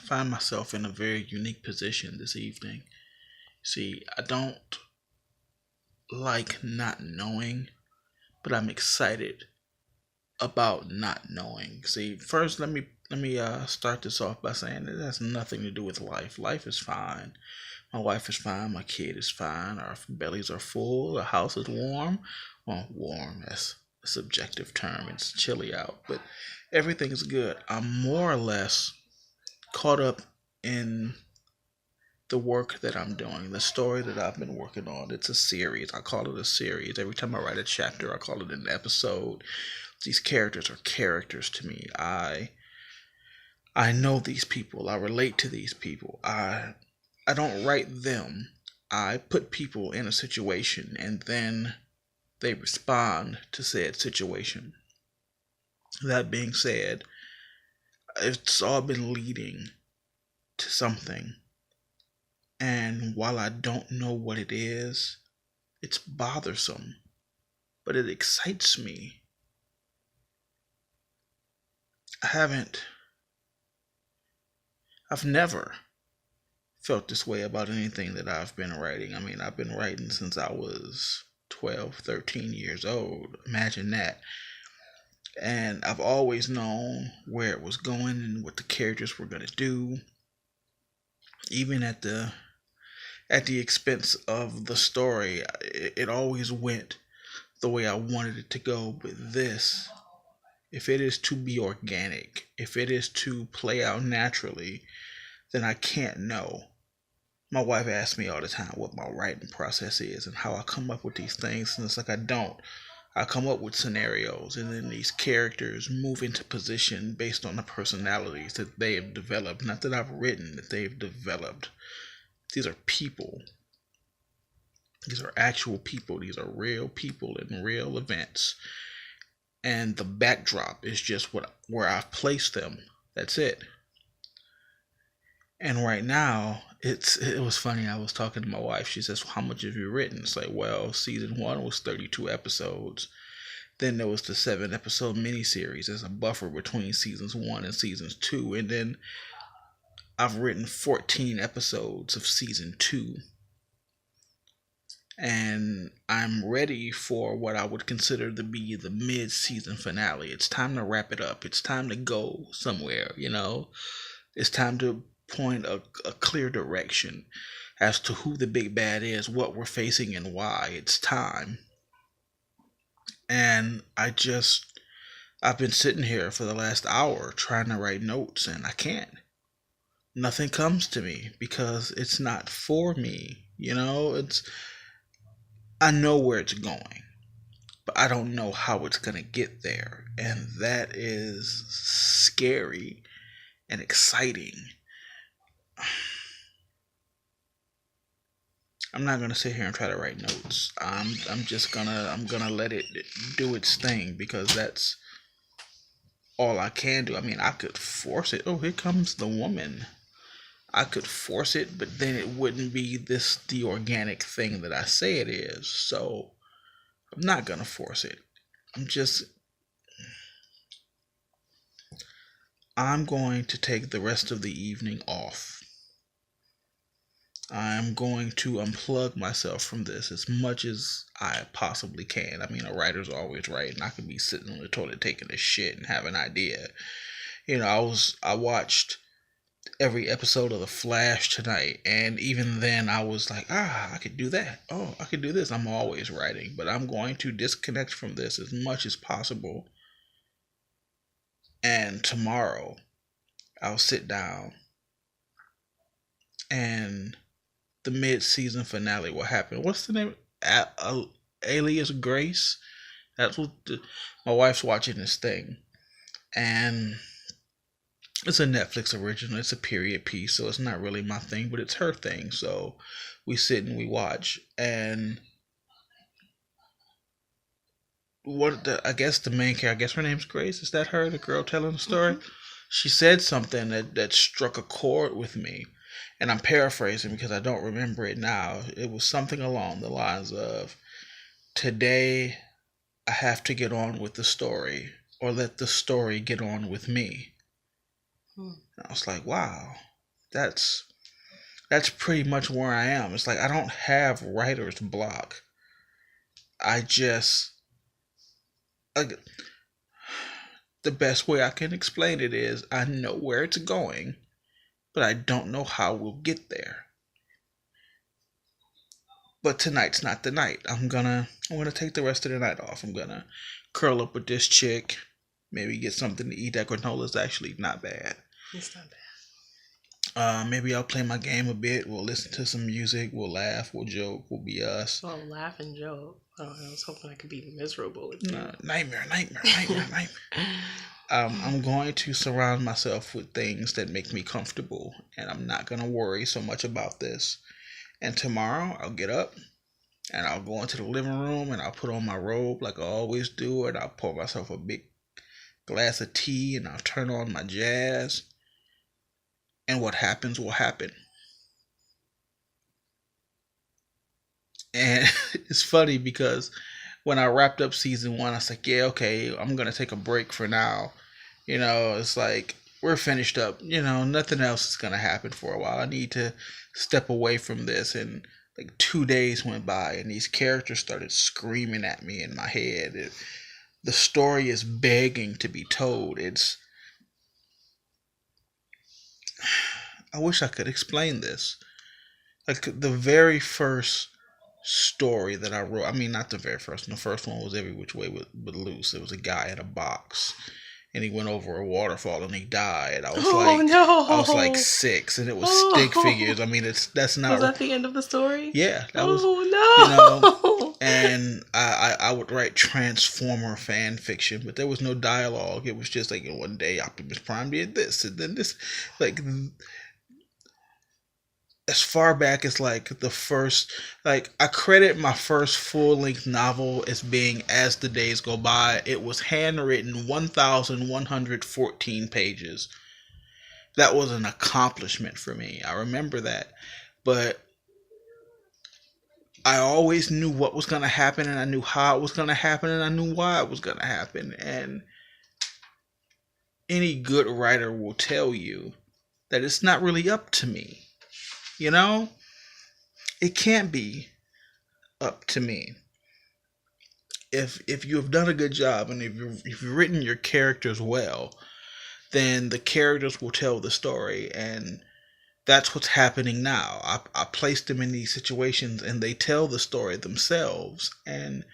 find myself in a very unique position this evening. See, I don't like not knowing, but I'm excited about not knowing. See, first let me start this off by saying it has nothing to do with life. Life is fine. My wife is fine. My kid is fine. Our bellies are full. The house is warm. Well, warm, that's a subjective term. It's chilly out, but everything's good. I'm more or less caught up in the work that I'm doing, the story that I've been working on. It's a series. I call it a series. Every time I write a chapter, I call it an episode. These characters are characters to me. I know these people. I relate to these people. I don't write them. I put people in a situation and then they respond to said situation. That being said, it's all been leading to something. And while I don't know what it is, it's bothersome, but it excites me. I've never felt this way about anything that I've been writing. I mean, I've been writing since I was 12, 13 years old. Imagine that. And I've always known where it was going and what the characters were going to do, even at the expense of the story. It always went the way I wanted it to go. But this, if it is to be organic, if it is to play out naturally, then I can't know. My wife asks me all the time what my writing process is and how I come up with these things, and it's like I don't. I come up with scenarios, and then these characters move into position based on the personalities that they have developed. Not that I've written, that they've developed. These are people. These are actual people. These are real people and real events. And the backdrop is just where I've placed them. That's it. And right now, it was funny. I was talking to my wife. She says, "How much have you written?" It's like, well, season 1 was 32 episodes. Then there was the 7-episode miniseries as a buffer between seasons 1 and seasons 2. And then I've written 14 episodes of season 2. And I'm ready for what I would consider to be the mid-season finale. It's time to wrap it up. It's time to go somewhere, It's time to point a clear direction as to who the big bad is, what we're facing, and why. It's time. And I've been sitting here for the last hour trying to write notes, and I can't. Nothing comes to me because it's not for me. I know where it's going, but I don't know how it's going to get there. And that is scary and exciting. I'm not gonna sit here and try to write notes. I'm gonna let it do its thing because that's all I can do. I mean, I could force it. Oh, here comes the woman. I could force it, but then it wouldn't be the organic thing that I say it is. So I'm not gonna force it. I'm going to take the rest of the evening off. I'm going to unplug myself from this as much as I possibly can. I mean, a writer's always writing. I could be sitting on the toilet taking a shit and have an idea. I watched every episode of The Flash tonight, and even then I was like, I could do that. Oh, I could do this. I'm always writing, but I'm going to disconnect from this as much as possible. And tomorrow I'll sit down and the mid-season finale will happen. What's the name? Alias Grace. That's what my wife's watching this thing, and it's a Netflix original. It's a period piece, so it's not really my thing, but it's her thing. So we sit and we watch, and I guess the main character, I guess her name's Grace. Is that her, the girl telling the story? Mm-hmm. She said something that struck a chord with me. And I'm paraphrasing because I don't remember it now. It was something along the lines of, today I have to get on with the story or let the story get on with me. And I was like, wow, that's that's pretty much where I am. It's like I don't have writer's block. I just like the best way I can explain it is I know where it's going, but I don't know how we'll get there. But tonight's not the night. I'm gonna take the rest of the night off. I'm gonna curl up with this chick, maybe get something to eat. That granola's actually not bad. It's not bad. Maybe I'll play my game a bit. We'll listen to some music. We'll laugh. We'll joke. We'll be us. Well, laugh and joke. Oh, I was hoping I could be miserable with you. Nightmare. I'm going to surround myself with things that make me comfortable, and I'm not gonna worry so much about this. And tomorrow I'll get up and I'll go into the living room and I'll put on my robe like I always do, and I'll pour myself a big glass of tea and I'll turn on my jazz. And what happens will happen. And it's funny because when I wrapped up season 1, I was like, yeah, okay, I'm going to take a break for now. It's like, we're finished up. Nothing else is going to happen for a while. I need to step away from this. And like 2 days went by and these characters started screaming at me in my head. The story is begging to be told. I wish I could explain this. Like the very first story that I wrote, I mean, not the very first one. The first one was Every Which Way but Loose. It was a guy in a box and he went over a waterfall and he died. I was like 6 and it was stick figures. I mean, that's not. Was that the end of the story? Yeah, that was. No. And I would write Transformer fan fiction, but there was no dialogue. It was just like one day Optimus Prime did this and then this, like. As far back as like the first, like I credit my first full-length novel as being As the Days Go By. It was handwritten 1,114 pages. That was an accomplishment for me. I remember that. But I always knew what was going to happen and I knew how it was going to happen and I knew why it was going to happen. And any good writer will tell you that it's not really up to me. It can't be up to me. If you have done a good job and if you've written your characters well, then the characters will tell the story, and that's what's happening now. I placed them in these situations and they tell the story themselves. And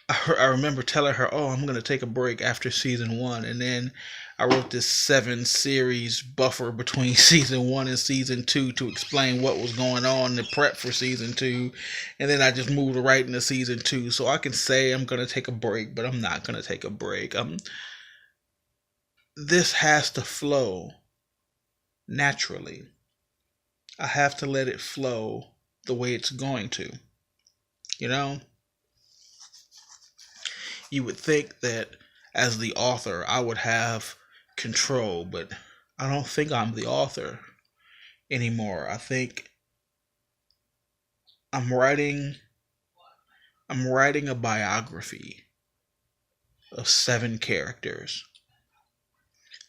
I remember telling her, oh, I'm going to take a break after season 1. And then I wrote this 7-series buffer between season 1 and season 2 to explain what was going on to prep for season 2. And then I just moved right into season 2. So I can say I'm going to take a break, but I'm not going to take a break. This has to flow naturally. I have to let it flow the way it's going to. You would think that as the author, I would have control, but I don't think I'm the author anymore. I think I'm writing a biography of 7 characters.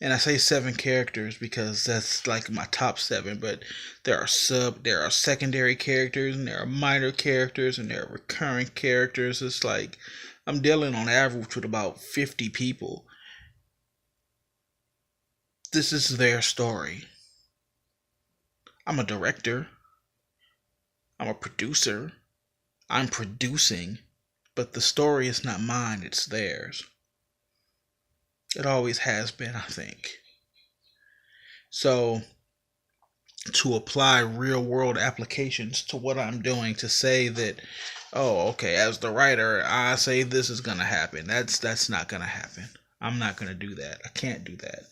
And I say 7 characters because that's like my top 7, but there are secondary characters and there are minor characters and there are recurring characters. It's like I'm dealing on average with about 50 people. This is their story. I'm a director. I'm a producer. I'm producing, but the story is not mine, it's theirs. It always has been, I think. So, to apply real world applications to what I'm doing, to say that, oh, okay, as the writer, I say this is going to happen. That's not going to happen. I'm not going to do that. I can't do that.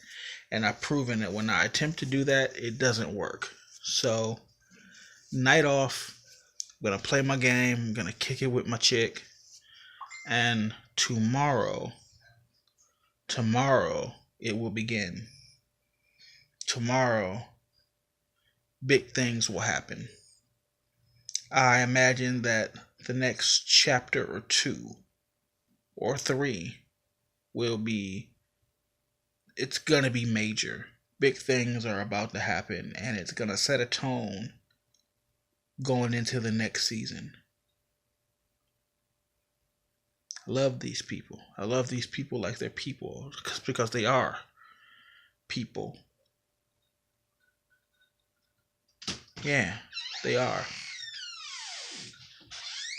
And I've proven that when I attempt to do that, it doesn't work. So, night off, I'm going to play my game. I'm going to kick it with my chick. And tomorrow, it will begin. Tomorrow, big things will happen. I imagine that the next chapter or 2 or 3 will be, it's gonna be major. big things are about to happen, and it's gonna set a tone going into the next season. I love these people. I love these people like they're people, because they are people. Yeah, they are.